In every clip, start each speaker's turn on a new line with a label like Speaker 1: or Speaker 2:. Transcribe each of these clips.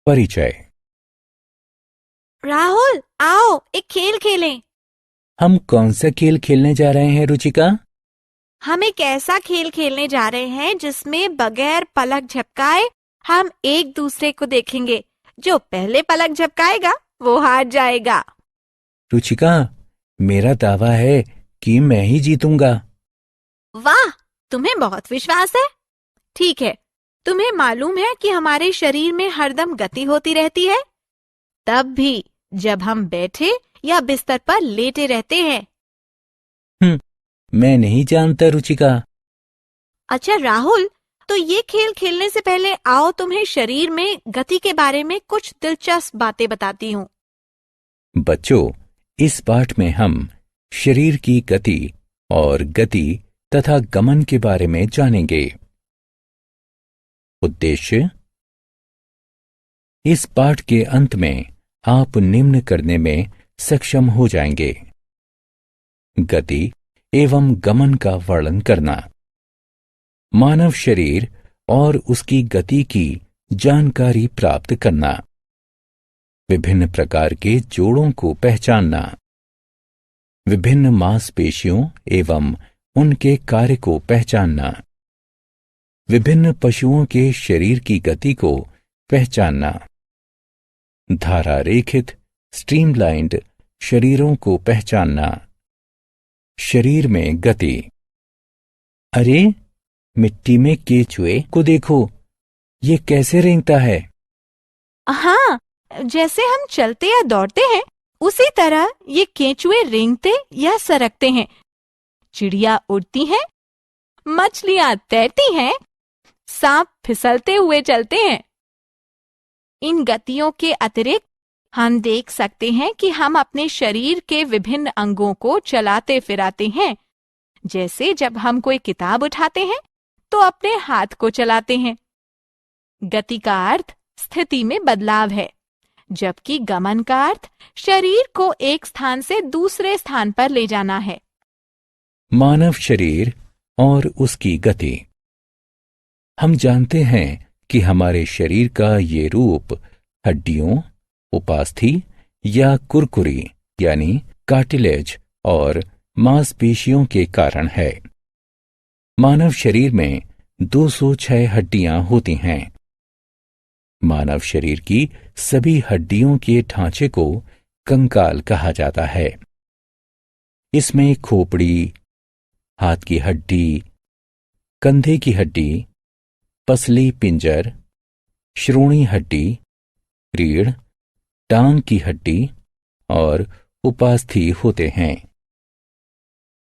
Speaker 1: परिचय।
Speaker 2: राहुल, आओ एक खेल खेलें।
Speaker 1: हम कौन सा खेल खेलने जा रहे हैं रुचिका?
Speaker 2: हम एक ऐसा खेल खेलने जा रहे हैं जिसमें बगैर पलक झपकाए हम एक दूसरे को देखेंगे। जो पहले पलक झपकाएगा वो हार जाएगा।
Speaker 1: रुचिका, मेरा दावा है कि मैं ही जीतूंगा।
Speaker 2: वाह, तुम्हें बहुत विश्वास है। ठीक है, तुम्हें मालूम है कि हमारे शरीर में हरदम गति होती रहती है, तब भी जब हम बैठे या बिस्तर पर लेटे रहते हैं।
Speaker 1: मैं नहीं जानता रुचिका।
Speaker 2: अच्छा राहुल, तो ये खेल खेलने से पहले आओ तुम्हें शरीर में गति के बारे में कुछ दिलचस्प बातें बताती हूँ।
Speaker 1: बच्चों, इस पाठ में हम शरीर की गति और गति तथा गमन के बारे में जानेंगे। उद्देश्य: इस पाठ के अंत में आप निम्न करने में सक्षम हो जाएंगे: गति एवं गमन का वर्णन करना, मानव शरीर और उसकी गति की जानकारी प्राप्त करना, विभिन्न प्रकार के जोड़ों को पहचानना, विभिन्न मांसपेशियों एवं उनके कार्य को पहचानना, विभिन्न पशुओं के शरीर की गति को पहचानना, धारा रेखित स्ट्रीमलाइन्ड शरीरों को पहचानना, शरीर में गति। अरे, मिट्टी में केचुए को देखो, ये कैसे रेंगता है।
Speaker 2: हाँ, जैसे हम चलते या दौड़ते हैं उसी तरह ये केंचुए रेंगते या सरकते हैं। चिड़िया उड़ती हैं, मछलियां तैरती हैं, सांप फिसलते हुए चलते हैं। इन गतियों के अतिरिक्त हम देख सकते हैं कि हम अपने शरीर के विभिन्न अंगों को चलाते फिराते हैं। जैसे जब हम कोई किताब उठाते हैं तो अपने हाथ को चलाते हैं। गति का अर्थ स्थिति में बदलाव है, जबकि गमन का अर्थ शरीर को एक स्थान से दूसरे स्थान पर ले जाना है।
Speaker 1: मानव शरीर और उसकी गति। हम जानते हैं कि हमारे शरीर का ये रूप हड्डियों, उपास्थि या कुरकुरी यानी कार्टिलेज और मांसपेशियों के कारण है। मानव शरीर में 206 हड्डियां होती हैं। मानव शरीर की सभी हड्डियों के ढांचे को कंकाल कहा जाता है। इसमें खोपड़ी, हाथ की हड्डी, कंधे की हड्डी, पसली पिंजर, श्रोणी हड्डी, रीढ़, टांग की हड्डी और उपास्थि होते हैं।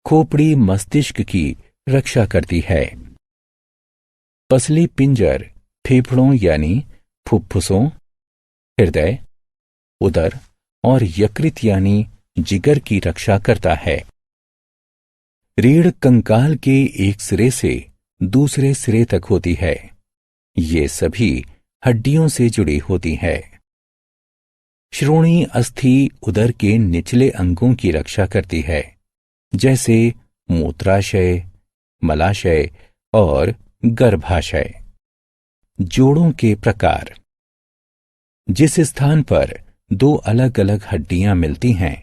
Speaker 1: खोपड़ी मस्तिष्क की रक्षा करती है। पसली पिंजर फेफड़ों यानी फुफ्फुसों, हृदय, उदर और यकृत यानी जिगर की रक्षा करता है। रीढ़ कंकाल के एक सिरे से दूसरे सिरे तक होती है। ये सभी हड्डियों से जुड़ी होती है। श्रोणी अस्थि उदर के निचले अंगों की रक्षा करती है, जैसे मूत्राशय, मलाशय और गर्भाशय। जोड़ों के प्रकार। जिस स्थान पर दो अलग अलग हड्डियां मिलती हैं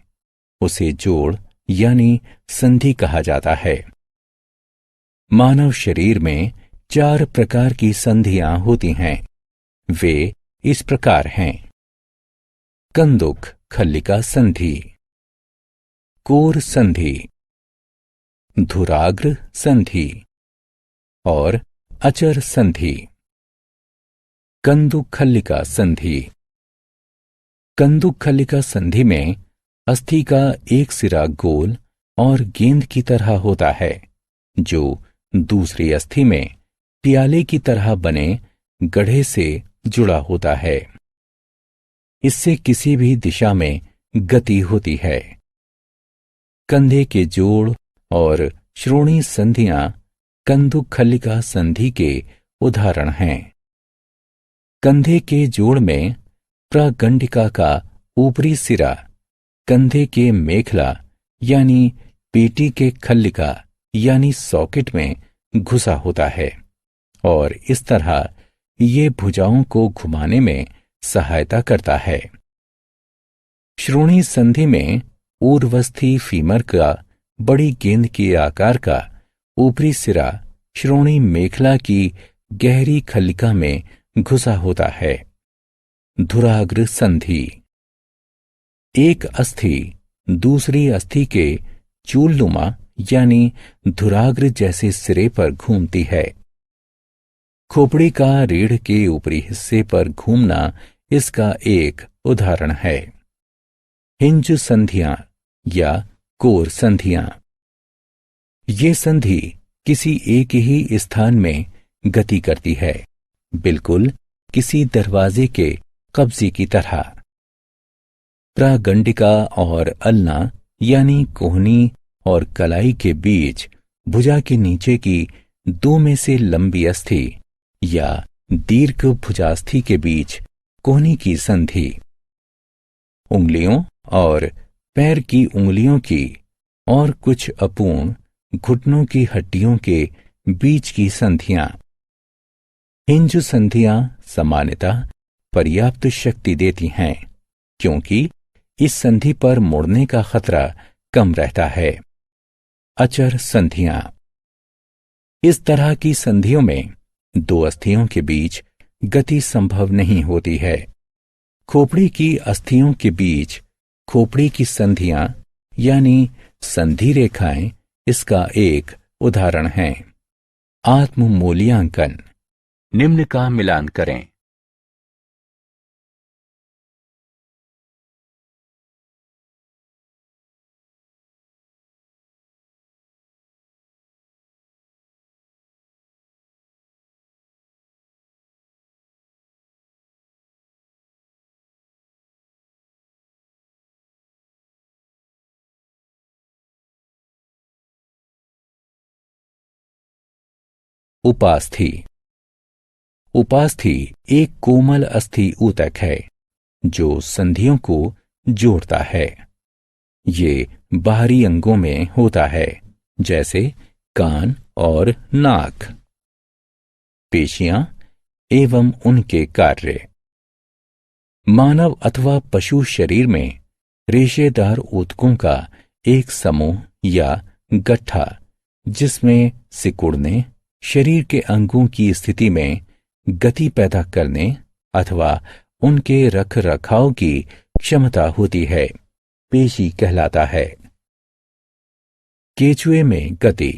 Speaker 1: उसे जोड़ यानी संधि कहा जाता है। मानव शरीर में 4 प्रकार की संधियां होती हैं। वे इस प्रकार हैं: कंदुक खल्लिका संधि, कोर संधि, धुराग्र संधि और अचर संधि। कंदुक खल्लिका संधि। कंदुक खल्लिका संधि में अस्थि का एक सिरा गोल और गेंद की तरह होता है, जो दूसरी अस्थि में प्याले की तरह बने गढ़े से जुड़ा होता है। इससे किसी भी दिशा में गति होती है। कंधे के जोड़ और श्रोणी संधियां कंदुक खल्लिका संधि के उदाहरण हैं। कंधे के जोड़ में प्रागंडिका का ऊपरी सिरा कंधे के मेखला यानी पेटी के खल्लिका यानी सॉकेट में घुसा होता है और इस तरह ये भुजाओं को घुमाने में सहायता करता है। श्रोणि संधि में ऊर्ध्वस्थी फीमर का बड़ी गेंद के आकार का ऊपरी सिरा श्रोणि मेखला की गहरी खल्लिका में घुसा होता है। धुराग्र संधि। एक अस्थि दूसरी अस्थि के चूलनुमा यानी धुराग्र जैसे सिरे पर घूमती है। खोपड़ी का रीढ़ के ऊपरी हिस्से पर घूमना इसका एक उदाहरण है। हिंज संधियां या कोर संधियां। ये संधि किसी एक ही स्थान में गति करती है, बिल्कुल किसी दरवाजे के कब्जे की तरह। प्रागंडिका और अल्ना यानी कोहनी और कलाई के बीच भुजा के नीचे की दो में से लंबी अस्थि या दीर्घ भुजास्थि के बीच कोहनी की संधि। उंगलियों और पैर की उंगलियों की और कुछ अपूर्ण घुटनों की हड्डियों के बीच की संधियां। हिंज संधियां सामान्यतः पर्याप्त शक्ति देती हैं, क्योंकि इस संधि पर मुड़ने का खतरा कम रहता है। अचर संधियां। इस तरह की संधियों में दो अस्थियों के बीच गति संभव नहीं होती है। खोपड़ी की अस्थियों के बीच खोपड़ी की संधियां यानी संधि रेखाएं इसका एक उदाहरण है। आत्म मूल्यांकन। निम्न का मिलान करें। उपास्थि। उपास्थि एक कोमल अस्थि ऊतक है जो संधियों को जोड़ता है। ये बाहरी अंगों में होता है, जैसे कान और नाक। पेशियां एवं उनके कार्य। मानव अथवा पशु शरीर में रेशेदार ऊतकों का एक समूह या गट्ठा, जिसमें सिकुड़ने, शरीर के अंगों की स्थिति में गति पैदा करने अथवा उनके रख रखाव की क्षमता होती है, पेशी कहलाता है। केंचुए में गति।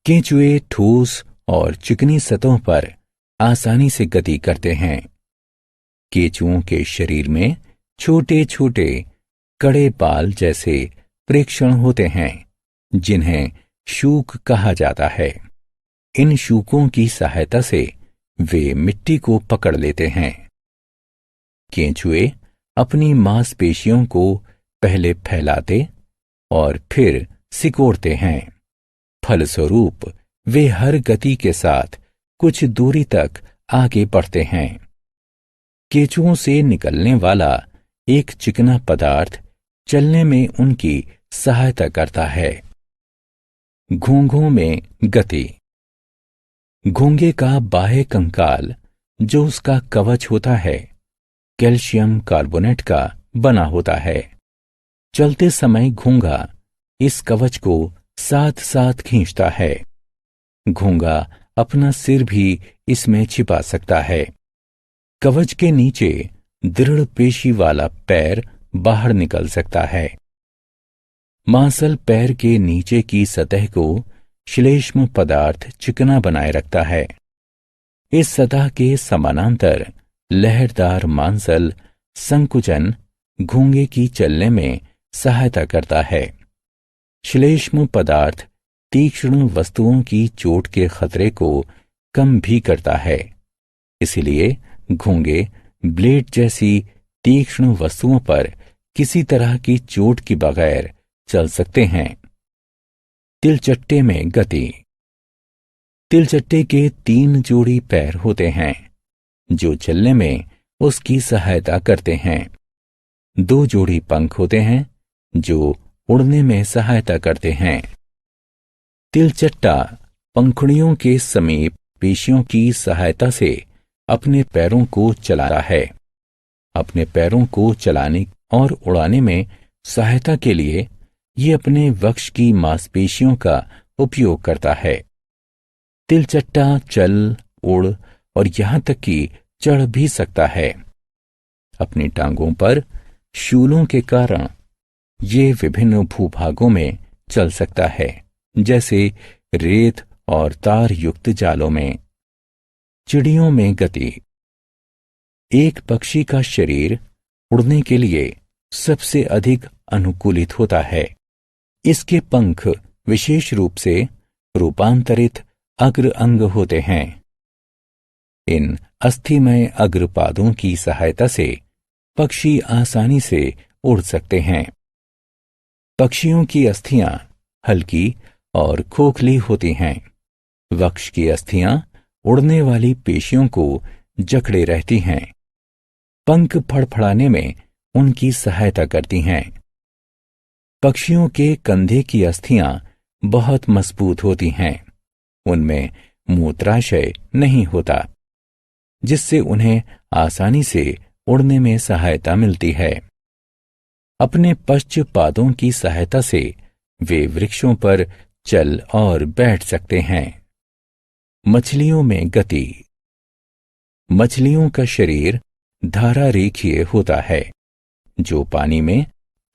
Speaker 1: केंचुए ठोस और चिकनी सतहों पर आसानी से गति करते हैं। केंचुओं के शरीर में छोटे छोटे कड़े बाल जैसे प्रेक्षण होते हैं, जिन्हें शूक कहा जाता है। इन शूकों की सहायता से वे मिट्टी को पकड़ लेते हैं। केंचुए अपनी मांसपेशियों को पहले फैलाते और फिर सिकोड़ते हैं। फलस्वरूप वे हर गति के साथ कुछ दूरी तक आगे बढ़ते हैं। केंचुओं से निकलने वाला एक चिकना पदार्थ चलने में उनकी सहायता करता है। घोंघों में गति। घोंघे का बाह्य कंकाल, जो उसका कवच होता है, कैल्शियम कार्बोनेट का बना होता है। चलते समय घोंघा इस कवच को साथ साथ खींचता है। घोंघा अपना सिर भी इसमें छिपा सकता है। कवच के नीचे दृढ़ पेशी वाला पैर बाहर निकल सकता है। मांसल पैर के नीचे की सतह को श्लेष्म पदार्थ चिकना बनाए रखता है। इस सतह के समानांतर लहरदार मांसल संकुचन घोंघे की चलने में सहायता करता है। श्लेष्म पदार्थ तीक्ष्ण वस्तुओं की चोट के खतरे को कम भी करता है। इसलिए घोंघे ब्लेड जैसी तीक्ष्ण वस्तुओं पर किसी तरह की चोट के बगैर चल सकते हैं। तिलचट्टे में गति। तिलचट्टे के 3 जोड़ी पैर होते हैं, जो चलने में उसकी सहायता करते हैं। 2 जोड़ी पंख होते हैं, जो उड़ने में सहायता करते हैं। तिलचट्टा पंखुड़ियों के समीप पेशियों की सहायता से अपने पैरों को चलाता है। अपने पैरों को चलाने और उड़ाने में सहायता के लिए ये अपने वक्ष की मांसपेशियों का उपयोग करता है। तिलचट्टा चल, उड़ और यहां तक कि चढ़ भी सकता है। अपनी टांगों पर शूलों के कारण ये विभिन्न भूभागों में चल सकता है, जैसे रेत और तार युक्त जालों में। चिड़ियों में गति। एक पक्षी का शरीर उड़ने के लिए सबसे अधिक अनुकूलित होता है। इसके पंख विशेष रूप से रूपांतरित अग्र अंग होते हैं। इन अस्थिमय अग्रपादों की सहायता से पक्षी आसानी से उड़ सकते हैं। पक्षियों की अस्थियां हल्की और खोखली होती हैं। वक्ष की अस्थियां उड़ने वाली पेशियों को जकड़े रहती हैं। पंख फड़फड़ाने में उनकी सहायता करती हैं। पक्षियों के कंधे की अस्थियां बहुत मजबूत होती हैं। उनमें मूत्राशय नहीं होता, जिससे उन्हें आसानी से उड़ने में सहायता मिलती है। अपने पश्च पादों की सहायता से वे वृक्षों पर चल और बैठ सकते हैं। मछलियों में गति। मछलियों का शरीर धारा रेखीय होता है, जो पानी में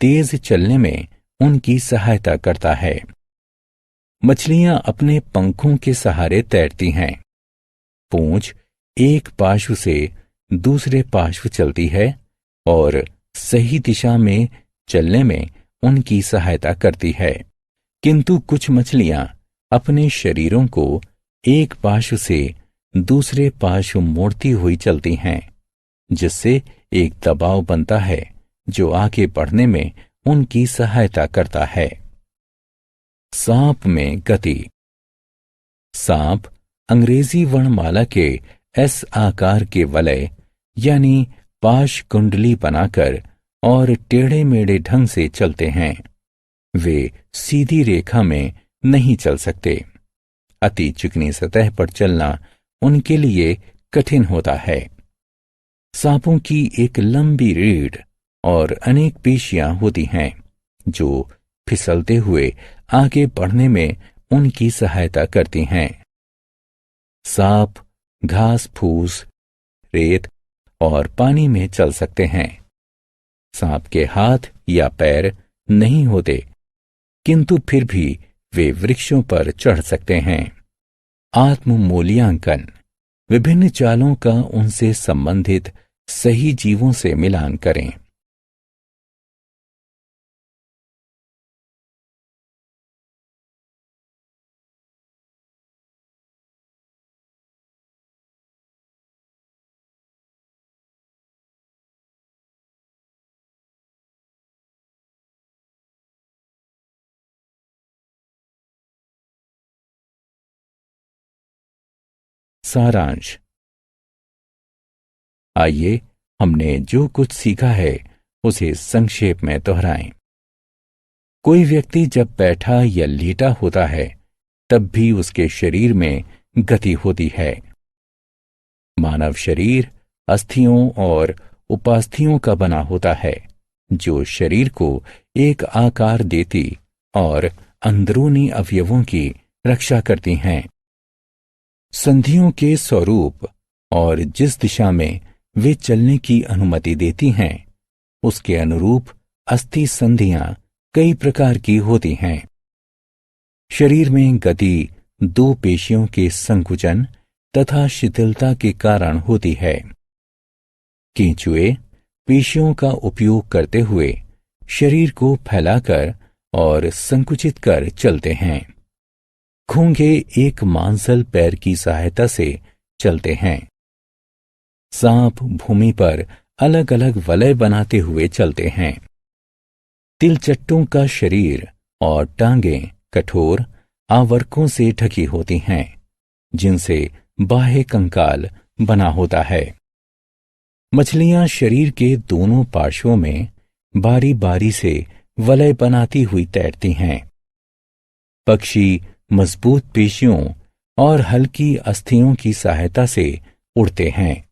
Speaker 1: तेज चलने में उनकी सहायता करता है। मछलियां अपने पंखों के सहारे तैरती हैं। पूंछ एक पार्श्व से दूसरे पार्श्व चलती है और सही दिशा में चलने में उनकी सहायता करती है। किंतु कुछ मछलियां अपने शरीरों को एक पार्श्व से दूसरे पार्श्व मोड़ती हुई चलती हैं, जिससे एक दबाव बनता है जो आगे बढ़ने में उनकी सहायता करता है। सांप में गति। सांप अंग्रेजी वर्णमाला के एस आकार के वलय यानी पाश कुंडली बनाकर और टेढ़े मेढ़े ढंग से चलते हैं। वे सीधी रेखा में नहीं चल सकते। अति चिकनी सतह पर चलना उनके लिए कठिन होता है। सांपों की एक लंबी रीढ़ और अनेक पेशियां होती हैं, जो फिसलते हुए आगे बढ़ने में उनकी सहायता करती हैं। सांप घास फूस, रेत और पानी में चल सकते हैं। सांप के हाथ या पैर नहीं होते, किंतु फिर भी वे वृक्षों पर चढ़ सकते हैं। आत्म मूल्यांकन। विभिन्न चालों का उनसे संबंधित सही जीवों से मिलान करें। सारांश। आइए हमने जो कुछ सीखा है उसे संक्षेप में दोहराएं। कोई व्यक्ति जब बैठा या लेटा होता है, तब भी उसके शरीर में गति होती है। मानव शरीर अस्थियों और उपास्थियों का बना होता है, जो शरीर को एक आकार देती और अंदरूनी अवयवों की रक्षा करती हैं। संधियों के स्वरूप और जिस दिशा में वे चलने की अनुमति देती हैं, उसके अनुरूप अस्थि संधियां कई प्रकार की होती हैं। शरीर में गति दो पेशियों के संकुचन तथा शिथिलता के कारण होती है। केंचुए पेशियों का उपयोग करते हुए शरीर को फैलाकर और संकुचित कर चलते हैं। घोंघे एक मांसल पैर की सहायता से चलते हैं। सांप भूमि पर अलग अलग वलय बनाते हुए चलते हैं। तिलचट्टों का शरीर और टांगें कठोर आवर्कों से ढकी होती हैं, जिनसे बाह्य कंकाल बना होता है। मछलियां शरीर के दोनों पार्श्वों में बारी बारी से वलय बनाती हुई तैरती हैं। पक्षी मजबूत पेशियों और हल्की अस्थियों की सहायता से उड़ते हैं।